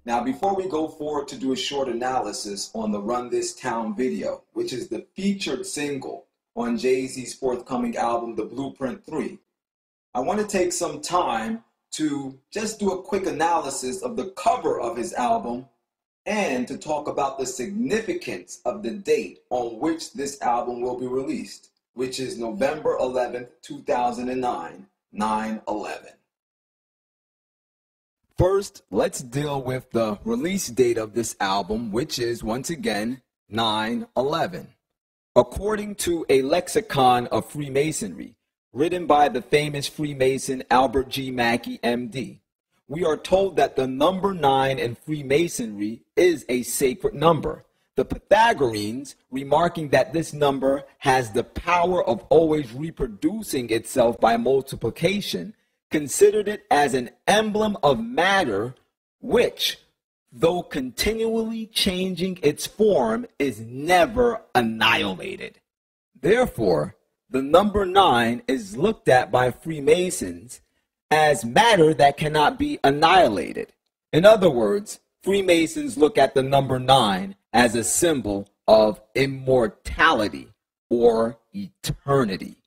Now, before we go forward to do a short analysis on the Run This Town video, which is the featured single on Jay-Z's forthcoming album, The Blueprint 3, I want to take some time to just do a quick analysis of the cover of his album and to talk about the significance of the date on which this album will be released, which is November 11th, 2009, 9/11. First, let's deal with the release date of this album, which is, once again, 9/11. According to a lexicon of Freemasonry, written by the famous Freemason Albert G. Mackey, M.D., we are told that the number 9 in Freemasonry is a sacred number. The Pythagoreans, remarking that this number has the power of always reproducing itself by multiplication, considered it as an emblem of matter which, though continually changing its form, is never annihilated. Therefore, the number 9 is looked at by Freemasons as matter that cannot be annihilated. In other words, Freemasons look at the number 9 as a symbol of immortality or eternity.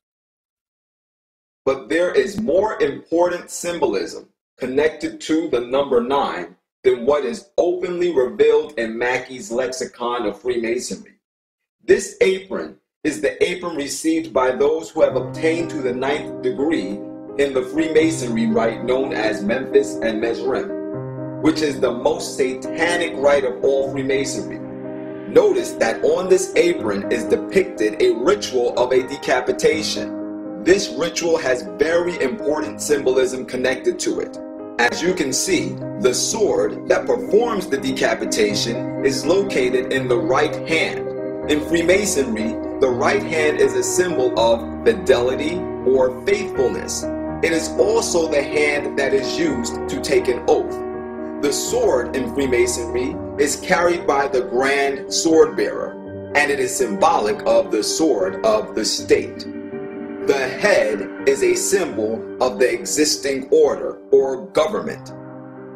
But there is more important symbolism connected to the number 9 than what is openly revealed in Mackey's lexicon of Freemasonry. This apron is the apron received by those who have obtained to the 9th degree in the Freemasonry rite known as Memphis and Mesrim, which is the most satanic rite of all Freemasonry. Notice that on this apron is depicted a ritual of a decapitation. This ritual has very important symbolism connected to it. As you can see, the sword that performs the decapitation is located in the right hand. In Freemasonry, the right hand is a symbol of fidelity or faithfulness. It is also the hand that is used to take an oath. The sword in Freemasonry is carried by the grand sword bearer, and it is symbolic of the sword of the state. The head is a symbol of the existing order or government.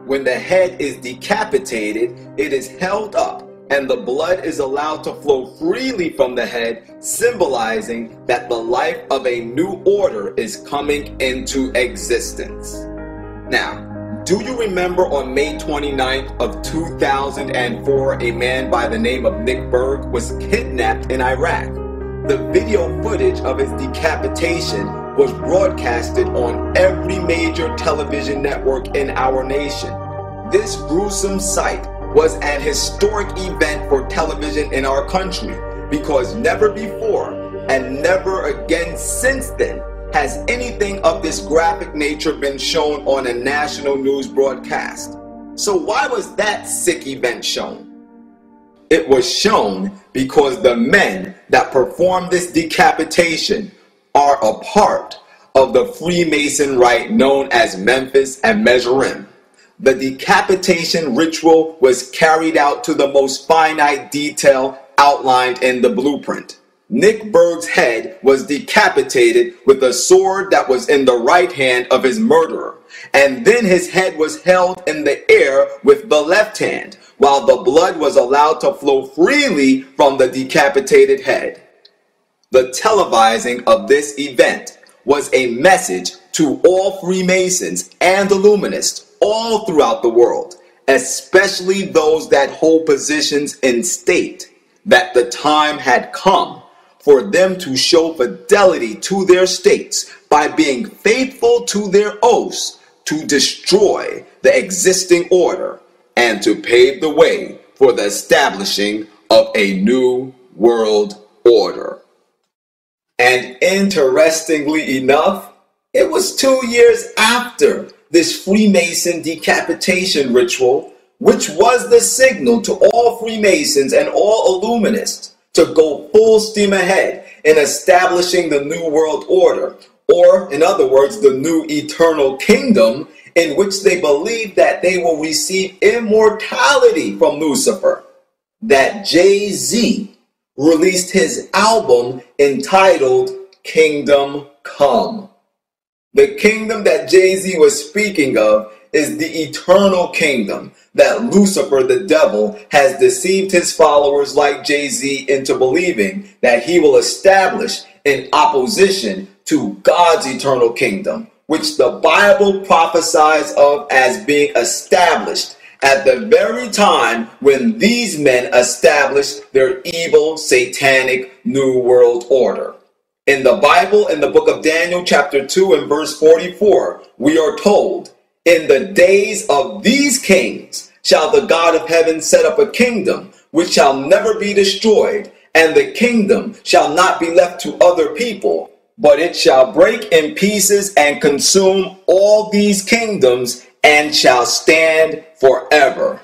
When the head is decapitated, it is held up and the blood is allowed to flow freely from the head, symbolizing that the life of a new order is coming into existence. Now, do you remember on May 29th of 2004, a man by the name of Nick Berg was kidnapped in Iraq? The video footage of his decapitation was broadcasted on every major television network in our nation. This gruesome sight was an historic event for television in our country because never before and never again since then has anything of this graphic nature been shown on a national news broadcast. So why was that sick event shown? It was shown because the men that performed this decapitation are a part of the Freemason rite known as Memphis and Mesrim. The decapitation ritual was carried out to the most finite detail outlined in the blueprint. Nick Berg's head was decapitated with a sword that was in the right hand of his murderer, and then his head was held in the air with the left hand, while the blood was allowed to flow freely from the decapitated head. The televising of this event was a message to all Freemasons and Illuminists all throughout the world, especially those that hold positions in state, that the time had come for them to show fidelity to their states by being faithful to their oaths to destroy the existing order and to pave the way for the establishing of a new world order. And interestingly enough, it was 2 years after this Freemason decapitation ritual, which was the signal to all Freemasons and all Illuminists to go full steam ahead in establishing the New World Order, or in other words, the new eternal kingdom, in which they believe that they will receive immortality from Lucifer, that Jay-Z released his album entitled Kingdom Come. The kingdom that Jay-Z was speaking of is the eternal kingdom, that Lucifer, the devil, has deceived his followers like Jay-Z into believing that he will establish in opposition to God's eternal kingdom, which the Bible prophesies of as being established at the very time when these men established their evil, satanic New World Order. In the Bible, in the book of Daniel, chapter 2 and verse 44, we are told, "In the days of these kings shall the God of heaven set up a kingdom which shall never be destroyed, and the kingdom shall not be left to other people, but it shall break in pieces and consume all these kingdoms and shall stand forever."